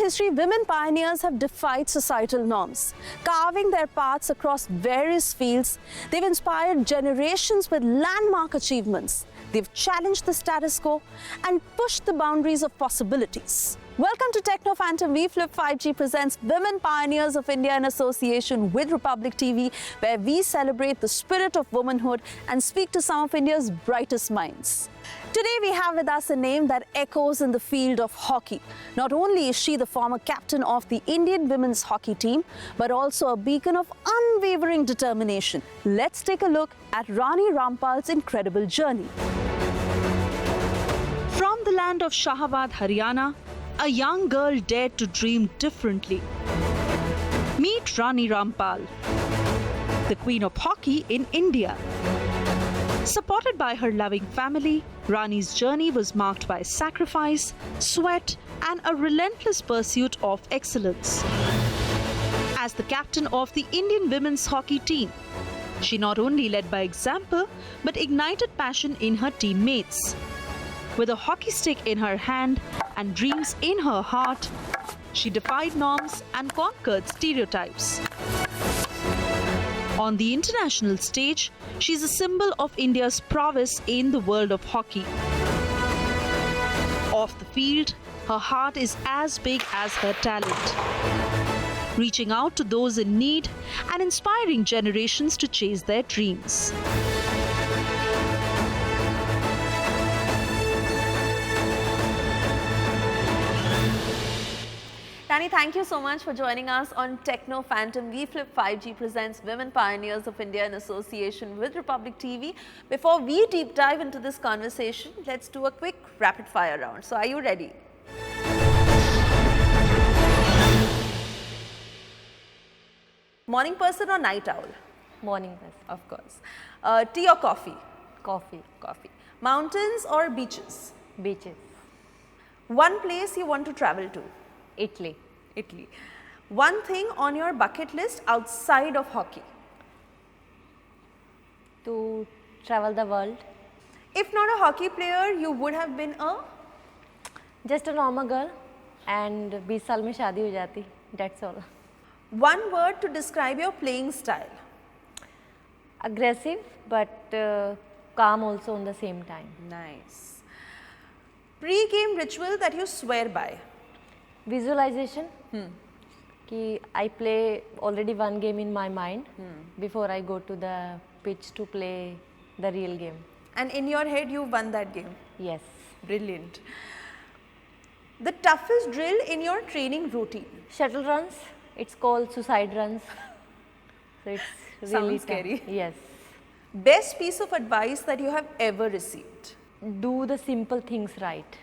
history, women pioneers have defied societal norms, carving their paths across various fields. They've inspired generations with landmark achievements. They've challenged the status quo and pushed the boundaries of possibilities. Welcome to Techno Phantom. We Flip 5G presents Women Pioneers of India in association with Republic TV, where we celebrate the spirit of womanhood and speak to some of India's brightest minds. Today we have with us a name that echoes in the field of hockey. Not only is she the former captain of the Indian women's hockey team, but also a beacon of unwavering determination. Let's take a look at Rani Rampal's incredible journey. From the land of Shahabad, Haryana, a young girl dared to dream differently. Meet Rani Rampal, the queen of hockey in India. Supported by her loving family, Rani's journey was marked by sacrifice, sweat, and a relentless pursuit of excellence. As the captain of the Indian women's hockey team, she not only led by example but ignited passion in her teammates. With a hockey stick in her hand and dreams in her heart, she defied norms and conquered stereotypes. On the international stage, she is a symbol of India's prowess in the world of hockey. Off the field, her heart is as big as her talent, reaching out to those in need and inspiring generations to chase their dreams. Rani, thank you so much for joining us on Techno Phantom. We Flip 5G presents Women Pioneers of India in association with Republic TV. Before we deep dive into this conversation, let's do a quick rapid fire round. So are you ready? Morning person or night owl? Morning person. Of course. Tea or coffee? Coffee. Coffee. Mountains or beaches? Beaches. One place you want to travel to? Italy. Italy. One thing on your bucket list outside of hockey? To travel the world. If not a hockey player, you would have been a? Just a normal girl and 20 साल में शादी हो जाती. That's all. One word to describe your playing style? Aggressive but calm also on the same time. Nice. Pre-game ritual that you swear by? Visualization. कि I play already one game in my mind before I go to the pitch to play the real game. And in your head you won that game? Yes. Brilliant. The toughest drill in your training routine? Shuttle runs. It's called suicide runs. So it's really Sounds tough. scary. Yes. Best piece of advice that you have ever received? Do the simple things right.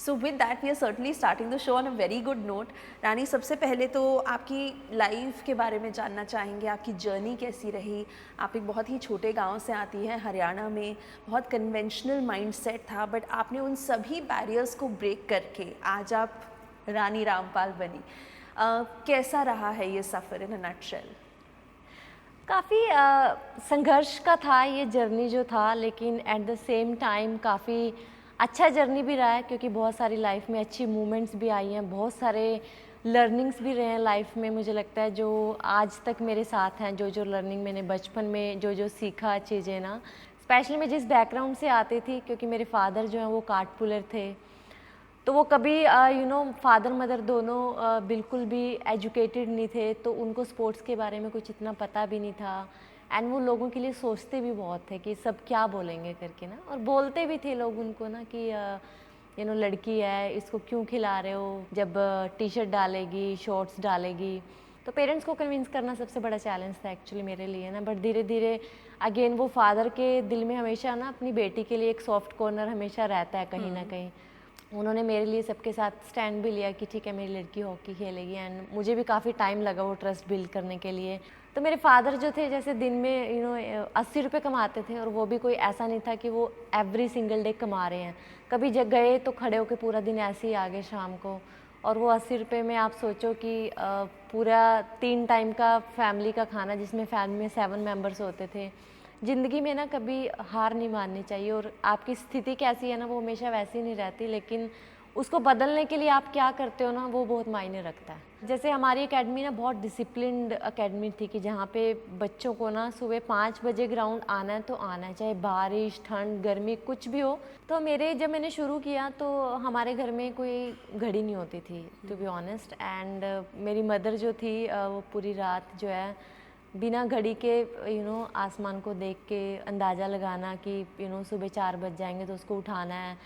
So with that we are certainly starting the show on a very good note. रानी, सबसे पहले तो आपकी life के बारे में जानना चाहेंगे, आपकी जर्नी कैसी रही? आप एक बहुत ही छोटे गांव से आती हैं हरियाणा में, बहुत कन्वेंशनल माइंडसेट था, बट आपने उन सभी बैरियर्स को ब्रेक करके आज आप रानी रामपाल बनी. कैसा रहा है ये सफ़र इन अ नटशेल? काफ़ी संघर्ष का था ये जर्नी जो था, लेकिन एट द सेम टाइम काफ़ी अच्छा जर्नी भी रहा है, क्योंकि बहुत सारी लाइफ में अच्छी मूवमेंट्स भी आई हैं, बहुत सारे लर्निंग्स भी रहे हैं लाइफ में. मुझे लगता है जो आज तक मेरे साथ हैं, जो लर्निंग मैंने बचपन में जो सीखा चीज़ें ना, स्पेशली मैं जिस बैकग्राउंड से आती थी, क्योंकि मेरे फादर जो हैं वो कार्ट पुलर थे, तो वो कभी फादर मदर दोनों बिल्कुल भी एजुकेटेड नहीं थे, तो उनको स्पोर्ट्स के बारे में कुछ इतना पता भी नहीं था. एंड वो लोगों के लिए सोचते भी बहुत थे कि सब क्या बोलेंगे करके ना, और बोलते भी थे लोग उनको ना कि लड़की है, इसको क्यों खिला रहे हो, जब टी शर्ट डालेगी शॉर्ट्स डालेगी. तो पेरेंट्स को कन्विंस करना सबसे बड़ा चैलेंज था एक्चुअली मेरे लिए ना. बट धीरे धीरे अगेन वो फादर के दिल में हमेशा ना अपनी बेटी के लिए एक सॉफ्ट कॉर्नर हमेशा रहता है कहीं ना कहीं. उन्होंने मेरे लिए सबके साथ स्टैंड भी लिया कि ठीक है मेरी लड़की हॉकी खेलेगी. एंड मुझे भी काफ़ी टाइम लगा वो ट्रस्ट बिल्ड करने के लिए. तो मेरे फादर जो थे, जैसे दिन में 80 रुपये कमाते थे, और वो भी कोई ऐसा नहीं था कि वो एवरी सिंगल डे कमा रहे हैं. कभी जब गए तो खड़े होकर पूरा दिन ऐसे ही आ गए शाम को, और वो 80 रुपये में आप सोचो कि पूरा 3 टाइम का फैमिली का खाना, जिसमें फैमिली में 7 मेंबर्स होते थे. ज़िंदगी में ना कभी हार नहीं माननी चाहिए, और आपकी स्थिति कैसी है ना वो हमेशा वैसी नहीं रहती, लेकिन उसको बदलने के लिए आप क्या करते हो ना, वो बहुत मायने रखता है। जैसे हमारी एकेडमी ना बहुत डिसिप्लिन्ड एकेडमी थी कि जहाँ पे बच्चों को ना सुबह 5 बजे ग्राउंड आना है तो आना है, चाहे बारिश ठंड गर्मी कुछ भी हो। तो जब मैंने शुरू किया तो हमारे घर में कोई घड़ी नहीं होती थी, टू बी ऑनेस्ट। एंड मेरी मदर जो थी वो पूरी रात जो है बिना घड़ी के आसमान को देख के अंदाज़ा लगाना कि सुबह 4 बज जाएंगे तो उसको उठाना है।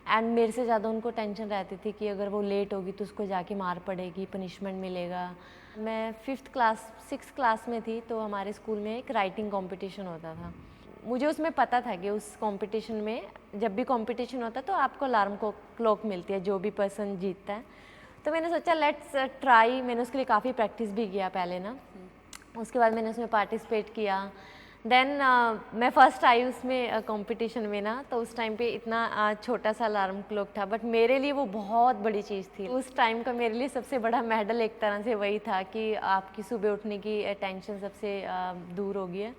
एंड मेरे से ज़्यादा उनको टेंशन रहती थी कि अगर वो लेट होगी तो उसको जाके मार पड़ेगी, पनिशमेंट मिलेगा। मैं 6th क्लास में थी तो हमारे स्कूल में एक राइटिंग कंपटीशन होता था। मुझे उसमें पता था कि उस कंपटीशन में जब भी कंपटीशन होता है तो आपको अलार्म क्लॉक मिलती है जो भी पर्सन जीतता है। तो मैंने सोचा लेट्स ट्राई। मैंने उसके लिए काफ़ी प्रैक्टिस भी किया पहले ना। उसके बाद मैंने उसमें पार्टिसिपेट किया। देन मैं फर्स्ट आई उसमें कंपटीशन में ना। तो उस टाइम पे इतना छोटा सा अलार्म क्लॉक था, बट मेरे लिए वो बहुत बड़ी चीज़ थी। उस टाइम का मेरे लिए सबसे बड़ा मेडल एक तरह से वही था कि आपकी सुबह उठने की टेंशन सबसे दूर हो गई है।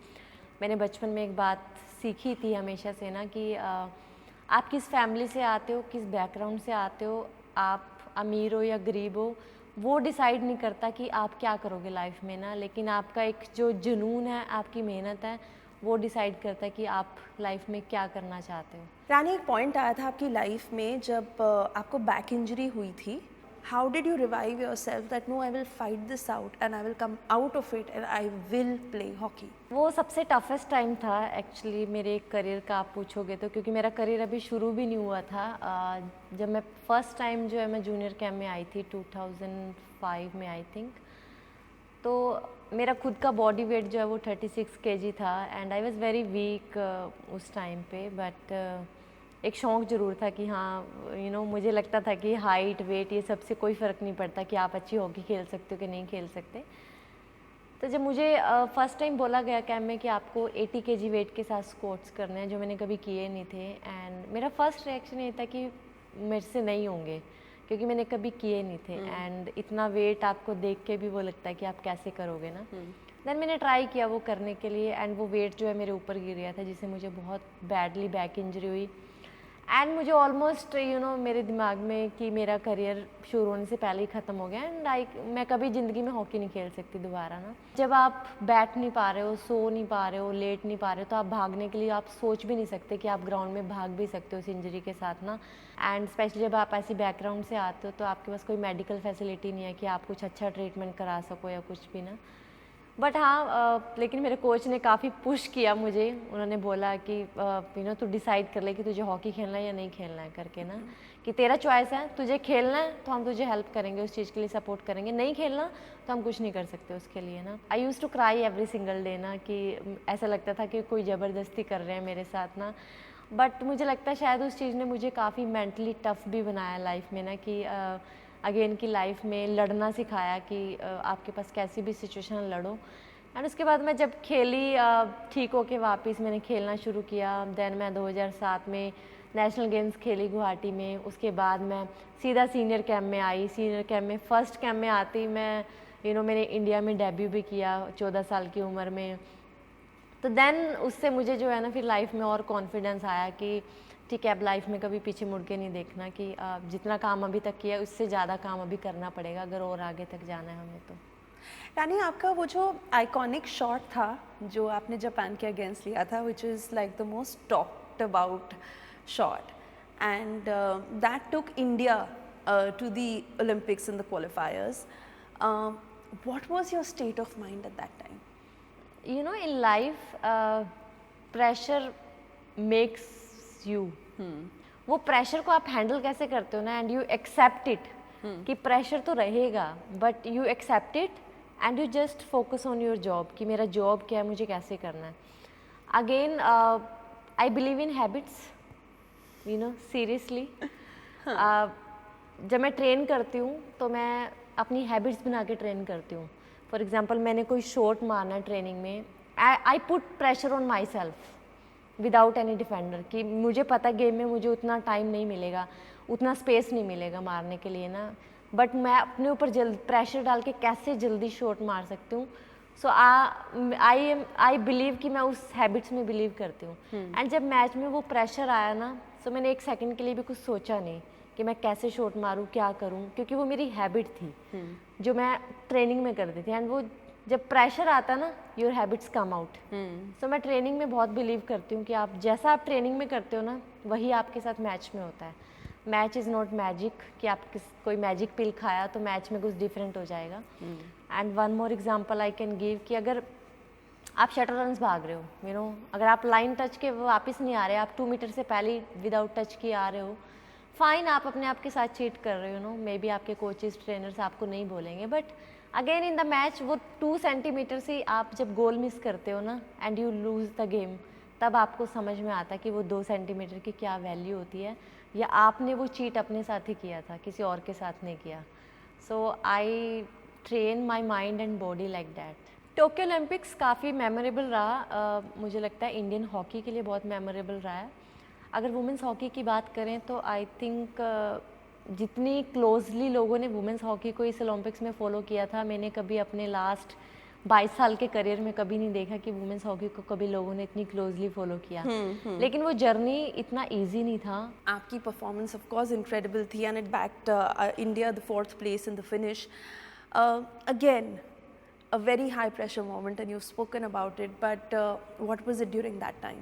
मैंने बचपन में एक बात सीखी थी हमेशा से ना कि आप किस फैमिली से आते हो, किस बैकग्राउंड से आते हो, आप अमीर हो या गरीब हो, वो डिसाइड नहीं करता कि आप क्या करोगे लाइफ में ना, लेकिन आपका एक जो जुनून है, आपकी मेहनत है, वो डिसाइड करता है कि आप लाइफ में क्या करना चाहते हो। रानी, एक पॉइंट आया था आपकी लाइफ में जब आपको बैक इंजरी हुई थी। How did you revive yourself that no, I will fight this out and I will come out of it and I will play hockey? वो सबसे टफेस्ट टाइम था एक्चुअली मेरे career का, आप पूछोगे तो, क्योंकि मेरा करियर अभी शुरू भी नहीं हुआ था। जब मैं फर्स्ट टाइम जो है मैं जूनियर कैम्प में आई थी 2005 में आई थिंक, तो मेरा खुद का बॉडी वेट जो है वो 36 kg था and I was very weak उस टाइम पे। बट एक शौक़ ज़रूर था कि हाँ मुझे लगता था कि हाइट वेट ये सबसे कोई फ़र्क नहीं पड़ता कि आप अच्छी हॉकी खेल सकते हो कि नहीं खेल सकते। तो जब मुझे फर्स्ट टाइम बोला गया कैम्प में कि आपको 80 kg वेट के साथ स्क्वाट्स करने हैं, जो मैंने कभी किए नहीं थे, एंड मेरा फर्स्ट रिएक्शन ये था कि मेरे से नहीं होंगे क्योंकि मैंने कभी किए नहीं थे। एंड इतना वेट आपको देख के भी वो लगता है कि आप कैसे करोगे ना। देन मैंने ट्राई किया वो करने के लिए एंड वो वेट जो है मेरे ऊपर गिर गया था, जिससे मुझे बहुत बैडली बैक इंजरी हुई। एंड मुझे ऑलमोस्ट मेरे दिमाग में कि मेरा करियर शुरू होने से पहले ही ख़त्म हो गया एंड मैं कभी ज़िंदगी में हॉकी नहीं खेल सकती दोबारा ना। जब आप बैठ नहीं पा रहे हो, सो नहीं पा रहे हो, लेट नहीं पा रहे हो, तो आप भागने के लिए आप सोच भी नहीं सकते कि आप ग्राउंड में भाग भी सकते हो उस इंजरी के साथ ना। एंड स्पेशली जब आप ऐसी बैकग्राउंड से आते हो तो आपके पास कोई मेडिकल फैसिलिटी नहीं है कि आप कुछ अच्छा ट्रीटमेंट करा सको या कुछ भी ना। बट हाँ लेकिन मेरे कोच ने काफ़ी पुश किया मुझे। उन्होंने बोला कि तू डिसाइड कर ले कि तुझे हॉकी खेलना है या नहीं खेलना है करके ना, कि तेरा चॉइस है, तुझे खेलना है तो हम तुझे हेल्प करेंगे, उस चीज़ के लिए सपोर्ट करेंगे, नहीं खेलना तो हम कुछ नहीं कर सकते उसके लिए ना। I used to cry every single day ना, कि ऐसा लगता था कि कोई ज़बरदस्ती कर रहे हैं मेरे साथ ना। बट मुझे लगता है शायद उस चीज़ ने मुझे काफ़ी मेंटली टफ भी बनाया लाइफ में ना, कि अगेन की लाइफ में लड़ना सिखाया कि आपके पास कैसी भी सिचुएशन लड़ो। एंड उसके बाद मैं जब खेली ठीक होके वापस मैंने खेलना शुरू किया। देन मैं 2007 में नेशनल गेम्स खेली गुवाहाटी में। उसके बाद मैं सीधा सीनियर कैम्प में आई। सीनियर कैम्प में फर्स्ट कैम्प में आती मैं मैंने इंडिया में डेब्यू भी किया 14 साल की उम्र में। तो देन उससे मुझे जो है ना फिर लाइफ में और कॉन्फिडेंस आया कि ठीक है अब लाइफ में कभी पीछे मुड़ के नहीं देखना, कि जितना काम अभी तक किया उससे ज़्यादा काम अभी करना पड़ेगा अगर और आगे तक जाना है हमें तो। यानी आपका वो जो आइकॉनिक शॉट था जो आपने जापान के अगेंस्ट लिया था, which is like the most talked about shot, and that took India to the Olympics in the qualifiers. What was your state of mind at that time? In life pressure makes you. वो pressure को आप handle कैसे करते हो ना, and you accept it कि pressure तो रहेगा, but you accept it and you just focus on your job कि मेरा जॉब क्या है, मुझे कैसे करना है. Again I believe in habits, seriously. जब मैं ट्रेन करती हूँ तो मैं अपनी हैबिट्स बना के ट्रेन करती हूँ. फॉर एग्जाम्पल मैंने कोई शॉट मारना है ट्रेनिंग में, I put pressure on my self without any defender, कि मुझे पता गेम में मुझे उतना टाइम नहीं मिलेगा, उतना स्पेस नहीं मिलेगा मारने के लिए ना, बट मैं अपने ऊपर प्रेशर डाल के कैसे जल्दी शॉट मार सकती हूँ. सो आई बिलीव कि मैं उस हैबिट्स में बिलीव करती हूँ. एंड जब मैच में वो प्रेशर आया ना, सो मैंने एक सेकंड के लिए भी कुछ सोचा नहीं कि मैं कैसे शॉट मारूं, क्या करूं, क्योंकि वो मेरी हैबिट थी जो मैं ट्रेनिंग में करती थी। एंड वो जब प्रेशर आता ना, योर हैबिट्स कम आउट। सो मैं ट्रेनिंग में बहुत बिलीव करती हूँ कि आप जैसा आप ट्रेनिंग में करते हो ना, वही आपके साथ मैच में होता है। मैच इज़ नॉट मैजिक कि आप कोई मैजिक पिल खाया तो मैच में कुछ डिफरेंट हो जाएगा। And one more example I can give कि अगर आप शटल रन्स भाग रहे हो, अगर आप लाइन टच के वापस नहीं आ रहे, आप 2 मीटर से पहले विदाउट टच के आ रहे हो, फाइन, आप अपने आप के साथ चीट कर रहे हो, मे बी आपके कोचेस ट्रेनर्स आपको नहीं बोलेंगे, but again in the match वो 2 सेंटीमीटर से आप जब गोल मिस करते हो ना and you lose the game, तब आपको समझ में आता है कि वो 2 सेंटीमीटर की क्या वैल्यू होती है, या आपने वो चीट अपने साथ ही किया था, किसी और के साथ नहीं किया। So I train my mind and body like that. Tokyo Olympics काफ़ी मेमोरेबल रहा, मुझे लगता है इंडियन हॉकी के लिए बहुत मेमोरेबल रहा है। अगर वुमेंस हॉकी की बात करें तो आई थिंक जितनी क्लोजली लोगों ने वुमेंस हॉकी को इस ओलंपिक्स में फॉलो किया था, मैंने कभी अपने लास्ट 22 साल के करियर में कभी नहीं देखा कि वुमेंस हॉकी को कभी लोगों ने इतनी क्लोजली फॉलो किया। लेकिन वो जर्नी इतना ईजी नहीं था। आपकी परफॉर्मेंस ऑफ कोर्स इनक्रेडिबल थी and it backed India the 4th place in the finish. Again a very high pressure moment and you've spoken about it, but what was it during that time?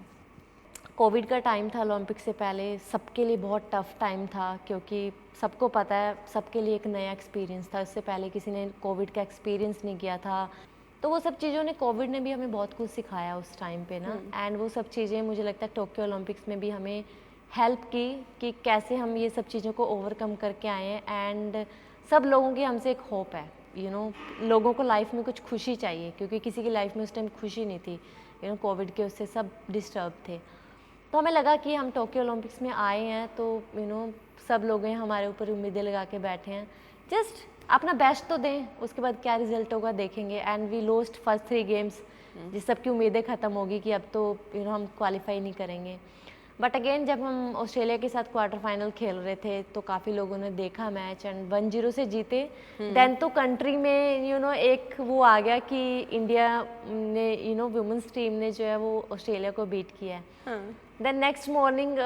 Covid का time था, Olympic से पहले सबके लिए बहुत tough time था, क्योंकि सबको पता है सबके लिए एक नया एक्सपीरियंस था। इससे पहले किसी ने कोविड का एक्सपीरियंस नहीं किया था, तो वो सब चीज़ों ने, कोविड ने भी हमें बहुत कुछ सिखाया उस टाइम पे ना। एंड वो सब चीज़ें मुझे लगता है टोक्यो ओलंपिक्स में भी हमें हेल्प की कि कैसे हम ये सब चीज़ों को ओवरकम करके आए हैं। एंड सब लोगों की हमसे एक होप है, लोगों को लाइफ में कुछ खुशी चाहिए, क्योंकि किसी की लाइफ में उस टाइम खुशी नहीं थी, कोविड के उससे सब डिस्टर्ब थे। तो हमें लगा कि हम टोक्यो ओलंपिक्स में आए हैं तो सब लोग हैं हमारे ऊपर उम्मीदें लगा के बैठे हैं, जस्ट अपना बेस्ट तो दें, उसके बाद क्या रिजल्ट होगा देखेंगे। And we lost first 3 games, जिस सबकी उम्मीदें ख़त्म होगी कि अब तो हम क्वालिफाई नहीं करेंगे। बट अगेन जब हम ऑस्ट्रेलिया के साथ क्वार्टर फाइनल खेल रहे थे तो काफ़ी लोगों ने देखा मैच एंड 1-0 से जीते। देन तो कंट्री में एक वो आ गया कि इंडिया ने वुमेंस टीम ने जो है वो ऑस्ट्रेलिया को बीट किया है। देन नेक्स्ट मॉर्निंग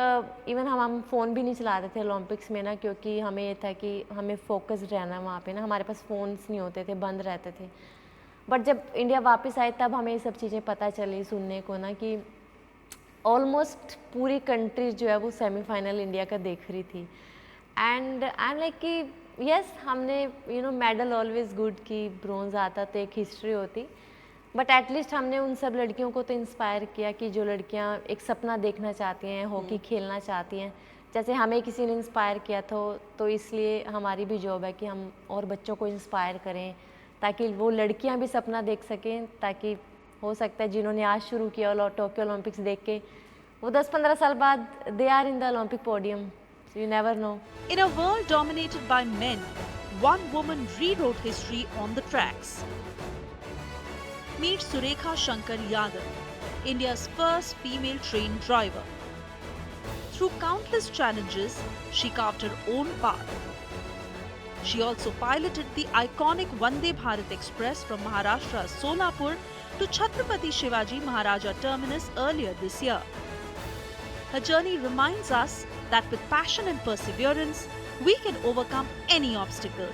इवन हम फ़ोन भी नहीं चलाते थे ओलंपिक्स में ना, क्योंकि हमें ये था कि हमें फोकस्ड रहना वहाँ पे ना, हमारे पास फ़ोन्स नहीं होते थे, बंद रहते थे। बट जब इंडिया वापस आए तब हमें ये सब चीज़ें पता चली सुनने को ना, कि ऑलमोस्ट पूरी कंट्री जो है वो सेमीफाइनल इंडिया का देख रही थी। एंड आई एम लाइक कि यस, हमने मेडल ऑलवेज गुड, की ब्रॉन्ज आता तो एक हिस्ट्री होती, बट एटलीस्ट हमने उन सब लड़कियों को तो इंस्पायर किया कि जो लड़कियां एक सपना देखना चाहती हैं, हॉकी खेलना चाहती हैं, जैसे हमें किसी ने इंस्पायर किया तो इसलिए हमारी भी जॉब है कि हम और बच्चों को इंस्पायर करें, ताकि वो लड़कियां भी सपना देख सकें, ताकि हो सकता है जिन्होंने आज शुरू किया टोक्यो ओलंपिक्स देख के, वो 10-15 साल बाद they are in the Olympic podium, so you never know. In a world dominated by men, one woman rewrote history on the tracks. Meet Surekha Shankar Yadav, India's first female trained driver. Through countless challenges, she carved her own path. She also piloted the iconic Vande Bharat Express from Maharashtra's Solapur to Chhatrapati Shivaji Maharaja terminus earlier this year. Her journey reminds us that with passion and perseverance, we can overcome any obstacle.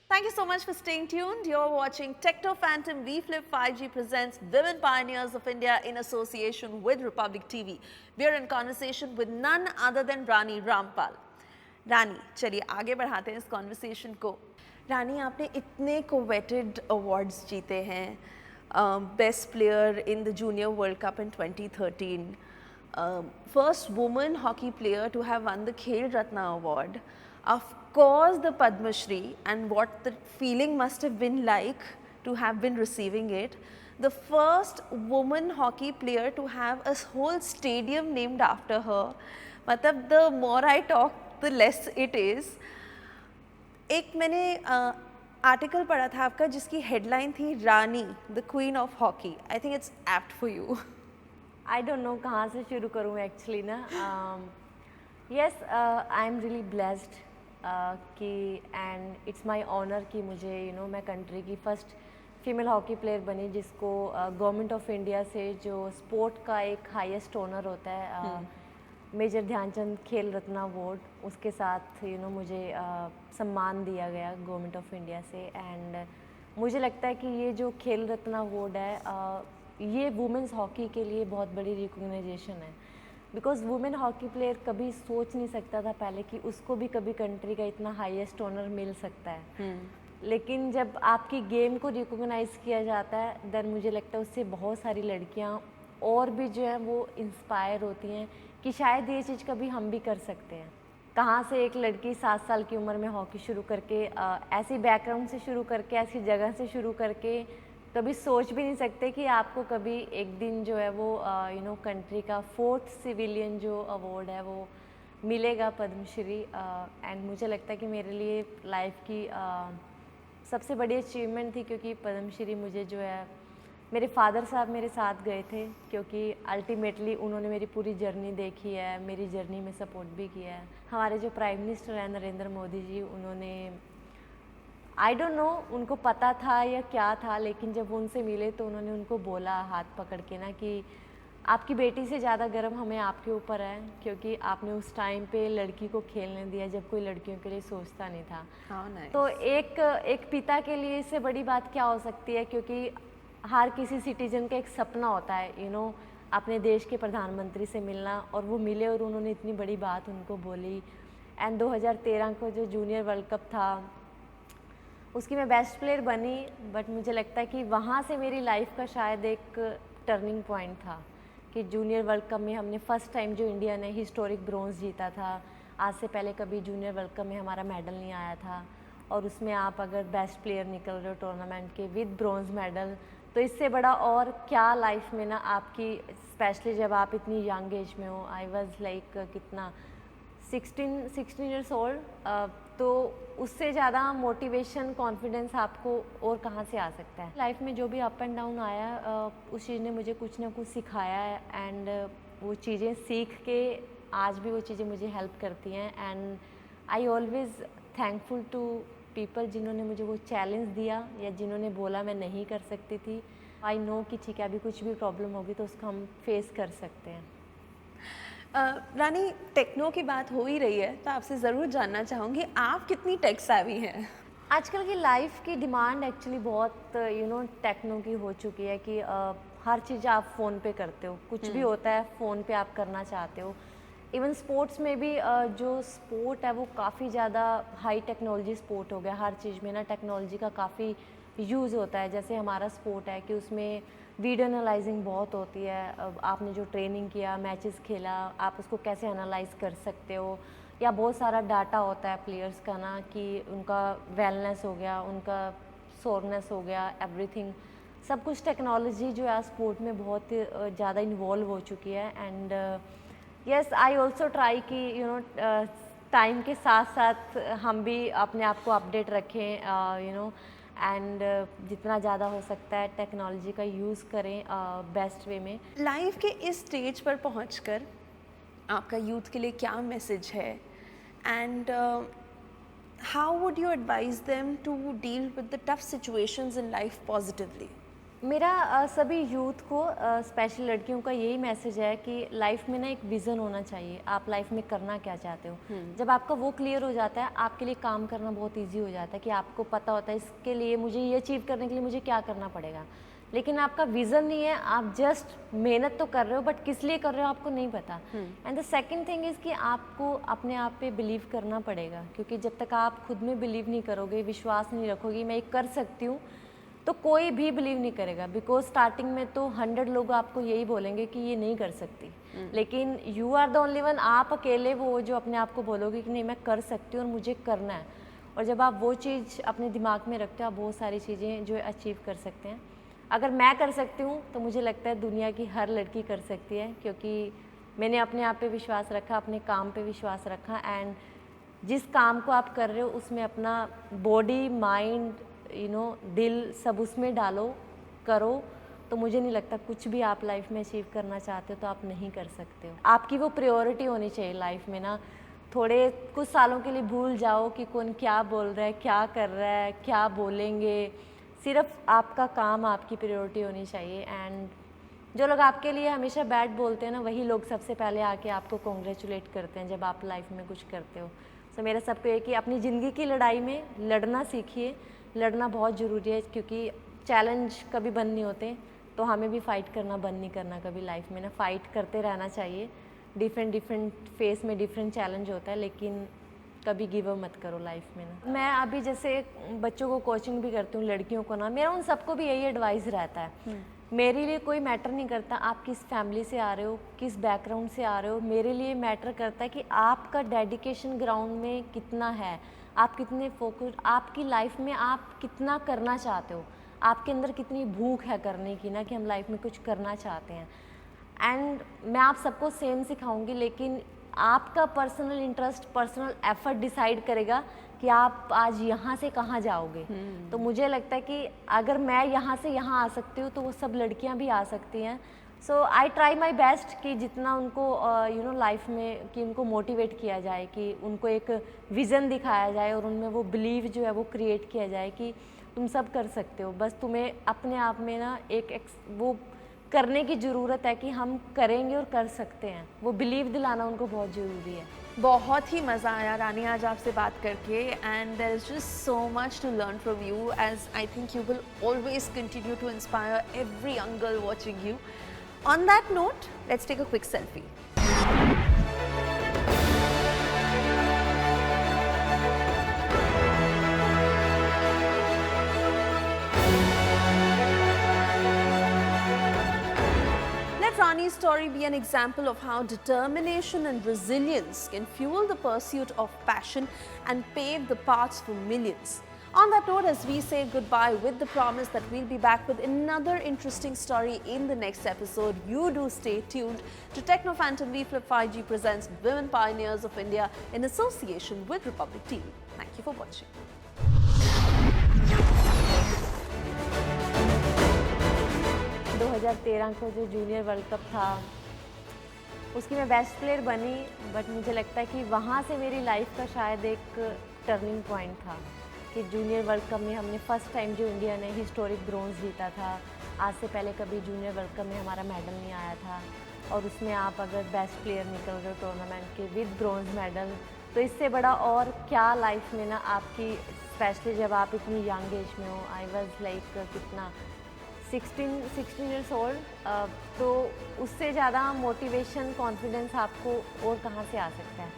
Thank you so much for staying tuned. You're watching Techno Phantom VFlip 5G presents Women Pioneers of India in association with Republic TV. We are in conversation with none other than Rani Rampal. रानी, चलिए आगे बढ़ाते हैं इस conversation को। रानी, आपने इतने coveted awards जीते हैं, best player in the junior world cup in 2013, first woman hockey player to have won the Khel Ratna award, of course the Padma Shri, and what the feeling must have been like to have been receiving it, the first woman hockey player to have a whole stadium named after her. मतलब the more I talk the less it is. एक मैंने article पढ़ा था आपका जिसकी headline थी Rani the queen of hockey. I think it's apt for you. I don't know कहाँ से शुरू करूँ एक्चुअली ना। Yes, I am really blessed कि एंड इट्स माय ऑनर कि मुझे मैं कंट्री की फर्स्ट फीमेल हॉकी प्लेयर बनी जिसको गवर्नमेंट ऑफ इंडिया से जो स्पोर्ट का एक हाईएस्ट ऑनर होता है मेजर ध्यानचंद खेल रत्न अवार्ड, उसके साथ मुझे सम्मान दिया गया गवर्नमेंट ऑफ इंडिया से। एंड मुझे लगता है कि ये जो खेल रत्न अवार्ड है ये वुमेंस हॉकी के लिए बहुत बड़ी रिकॉग्नाइजेशन है, बिकॉज वुमेन हॉकी प्लेयर कभी सोच नहीं सकता था पहले कि उसको भी कभी कंट्री का इतना हाईएस्ट ऑनर मिल सकता है। लेकिन जब आपकी गेम को रिकॉग्नाइज किया जाता है देन मुझे लगता है उससे बहुत सारी लड़कियां और भी जो है वो इंस्पायर होती हैं कि शायद ये चीज़ कभी हम भी कर सकते हैं। कहाँ से एक लड़की 7 साल की उम्र में हॉकी शुरू करके ऐसी बैकग्राउंड से शुरू करके ऐसी जगह से शुरू करके कभी सोच भी नहीं सकते कि आपको कभी एक दिन जो है वो कंट्री का 4th सिविलियन जो अवार्ड है वो मिलेगा, पद्मश्री। एंड मुझे लगता है कि मेरे लिए लाइफ की सबसे बड़ी अचीवमेंट थी, क्योंकि पद्मश्री मुझे जो है मेरे फादर साहब मेरे साथ गए थे, क्योंकि अल्टीमेटली उन्होंने मेरी पूरी जर्नी देखी है, मेरी जर्नी में सपोर्ट भी किया है। हमारे जो प्राइम मिनिस्टर हैं नरेंद्र मोदी जी, उन्होंने आई डोंट नो उनको पता था या क्या था, लेकिन जब वो उनसे मिले तो उन्होंने उनको बोला हाथ पकड़ के ना कि आपकी बेटी से ज़्यादा गर्व हमें आपके ऊपर है, क्योंकि आपने उस टाइम पे लड़की को खेलने दिया जब कोई लड़कियों के लिए सोचता नहीं था। तो एक पिता के लिए इससे बड़ी बात क्या हो सकती है, क्योंकि हर किसी सिटीजन का एक सपना होता है अपने देश के प्रधानमंत्री से मिलना, और वो मिले और उन्होंने इतनी बड़ी बात उनको बोली। एंड 2013 को जो जूनियर वर्ल्ड कप था उसकी मैं बेस्ट प्लेयर बनी, बट मुझे लगता है कि वहाँ से मेरी लाइफ का शायद एक टर्निंग पॉइंट था कि जूनियर वर्ल्ड कप में हमने फर्स्ट टाइम जो इंडिया ने हिस्टोरिक ब्रॉन्ज जीता था। आज से पहले कभी जूनियर वर्ल्ड कप में हमारा मेडल नहीं आया था, और उसमें आप अगर बेस्ट प्लेयर निकल रहे हो टूर्नामेंट के विद ब्रॉन्ज मेडल, तो इससे बड़ा और क्या लाइफ में ना आपकी, स्पेशली जब आप इतनी यंग एज में हो। आई वॉज लाइक कितना 16 ईयर्स ओल्ड, तो उससे ज़्यादा मोटिवेशन कॉन्फिडेंस आपको और कहाँ से आ सकता है। लाइफ में जो भी अप एंड डाउन आया उस चीज़ ने मुझे कुछ ना कुछ सिखाया है, एंड वो चीज़ें सीख के आज भी वो चीज़ें मुझे हेल्प करती हैं। And I always thankful to people जिन्होंने मुझे वो चैलेंज दिया या जिन्होंने बोला मैं नहीं कर सकती थी। आई नो कि ठीक है अभी कुछ भी प्रॉब्लम होगी तो उसको हम फेस कर सकते हैं। रानी, टेक्नो की बात हो ही रही है तो आपसे ज़रूर जानना चाहूँगी आप कितनी टेक savvy हैं? आजकल की लाइफ की डिमांड एक्चुअली बहुत टेक्नो की हो चुकी है कि हर चीज़ आप फ़ोन पे करते हो, कुछ भी होता है फ़ोन पे आप करना चाहते हो। इवन स्पोर्ट्स में भी जो स्पोर्ट है वो काफ़ी ज़्यादा हाई टेक्नोलॉजी स्पोर्ट हो गया। हर चीज़ में ना टेक्नोलॉजी का काफ़ी यूज़ होता है। जैसे हमारा स्पोर्ट है कि उसमें वीडियो एनालाइजिंग बहुत होती है। अब आपने जो ट्रेनिंग किया, मैचेस खेला, आप उसको कैसे एनालाइज कर सकते हो, या बहुत सारा डाटा होता है प्लेयर्स का ना कि उनका वेलनेस हो गया, उनका सोरनेस हो गया, एवरीथिंग सब कुछ टेक्नोलॉजी जो है स्पोर्ट में बहुत ज़्यादा इन्वॉल्व हो चुकी है। And yes, I also try कि टाइम के साथ साथ हम भी अपने आप को अपडेट रखें एंड जितना ज़्यादा हो सकता है टेक्नोलॉजी का यूज़ करें बेस्ट वे में। लाइफ के इस स्टेज पर पहुंचकर आपका यूथ के लिए क्या मैसेज है, and how would you advise them to deal with the tough situations in life positively? मेरा सभी यूथ को स्पेशल लड़कियों का यही मैसेज है कि लाइफ में ना एक विज़न होना चाहिए, आप लाइफ में करना क्या चाहते हो। जब आपका वो क्लियर हो जाता है आपके लिए काम करना बहुत इजी हो जाता है कि आपको पता होता है इसके लिए मुझे ये अचीव करने के लिए मुझे क्या करना पड़ेगा। लेकिन आपका विज़न नहीं है, आप जस्ट मेहनत तो कर रहे हो बट किस लिए कर रहे हो आपको नहीं पता। And the second thing is कि आपको अपने आप पे बिलीव करना पड़ेगा, क्योंकि जब तक आप खुद में बिलीव नहीं करोगे, विश्वास नहीं रखोगे मैं ये कर सकती हूँ, तो कोई भी बिलीव नहीं करेगा। बिकॉज स्टार्टिंग में तो 100 लोग आपको यही बोलेंगे कि ये नहीं कर सकती, लेकिन you are the only one, आप अकेले वो जो अपने आप को बोलोगे कि नहीं मैं कर सकती हूँ और मुझे करना है। और जब आप वो चीज़ अपने दिमाग में रखते हो आप बहुत सारी चीज़ें जो अचीव कर सकते हैं। अगर मैं कर सकती हूँ तो मुझे लगता है दुनिया की हर लड़की कर सकती है, क्योंकि मैंने अपने आप पे विश्वास रखा, अपने काम पे विश्वास रखा। एंड जिस काम को आप कर रहे हो उसमें अपना बॉडी, माइंड, दिल सब उसमें डालो, करो, तो मुझे नहीं लगता कुछ भी आप लाइफ में अचीव करना चाहते हो तो आप नहीं कर सकते हो। आपकी वो प्रायोरिटी होनी चाहिए लाइफ में ना। थोड़े कुछ सालों के लिए भूल जाओ कि कौन क्या बोल रहा है, क्या कर रहा है, क्या बोलेंगे, सिर्फ आपका काम आपकी प्रायोरिटी होनी चाहिए। एंड जो लोग आपके लिए हमेशा बैड बोलते हैं ना, वही लोग सबसे पहले आके आपको कॉन्ग्रेचुलेट करते हैं जब आप लाइफ में कुछ करते हो। तो मेरा सबको ये कि अपनी ज़िंदगी की लड़ाई में लड़ना सीखिए। लड़ना बहुत ज़रूरी है, क्योंकि चैलेंज कभी बंद नहीं होते, तो हमें भी फ़ाइट करना बंद नहीं करना कभी लाइफ में ना, फ़ाइट करते रहना चाहिए। डिफरेंट फेस में डिफरेंट चैलेंज होता है, लेकिन कभी गिव अप मत करो लाइफ में ना। मैं अभी जैसे बच्चों को कोचिंग भी करती हूँ, लड़कियों को ना, मेरा उन सबको भी यही एडवाइस रहता है, मेरे लिए कोई मैटर नहीं करता आप किस फैमिली से आ रहे हो, किस बैकग्राउंड से आ रहे हो। मेरे लिए मैटर करता है कि आपका डेडिकेशन ग्राउंड में कितना है, आप कितने फोकस, आपकी लाइफ में आप कितना करना चाहते हो, आपके अंदर कितनी भूख है करने की ना, कि हम लाइफ में कुछ करना चाहते हैं। एंड मैं आप सबको सेम सिखाऊंगी, लेकिन आपका personal interest, personal effort decide करेगा कि आप आज यहाँ से कहाँ जाओगे। तो मुझे लगता है कि अगर मैं यहाँ से यहाँ आ सकती हूँ, तो वो सब लड़कियाँ भी आ सकती हैं। सो आई ट्राई माई बेस्ट कि जितना उनको लाइफ में कि उनको मोटिवेट किया जाए, कि उनको एक विज़न दिखाया जाए और उनमें वो बिलीव जो है वो क्रिएट किया जाए कि तुम सब कर सकते हो, बस तुम्हें अपने आप में ना वो करने की ज़रूरत है कि हम करेंगे और कर सकते हैं। वो बिलीव दिलाना उनको बहुत ज़रूरी है। बहुत ही मज़ा आया रानी आज आपसे बात करके, and there is just so much to learn from you, as I think you will always continue to inspire every young girl watching you. On that note, let's take a quick selfie. Rani's story be an example of how determination and resilience can fuel the pursuit of passion and pave the paths for millions. On that note, as we say goodbye with the promise that we'll be back with another interesting story in the next episode, you do stay tuned to Techno Phantom V Flip 5G presents Women Pioneers of India in association with Republic TV. Thank you for watching. 2013 को जो junior world cup था, उसकी मैं best player बनी, but मुझे लगता है कि वहाँ से मेरी लाइफ का शायद एक टर्निंग पॉइंट था कि जूनियर वर्ल्ड कप में हमने फर्स्ट टाइम जो इंडिया ने हिस्टोरिक ब्रोंज जीता था। आज से पहले कभी जूनियर वर्ल्ड कप में हमारा मेडल नहीं आया था, और उसमें आप अगर बेस्ट प्लेयर निकल रहे हो टूर्नामेंट के विद ब्रोंज मेडल, तो इससे बड़ा और क्या लाइफ में ना आपकी, स्पेशली जब आप इतनी यंग एज में हो। आई वॉज लाइक कितना 16 ईयर्स ओल्ड, तो उससे ज़्यादा मोटिवेशन, कॉन्फिडेंस आपको और कहाँ से आ सकता है।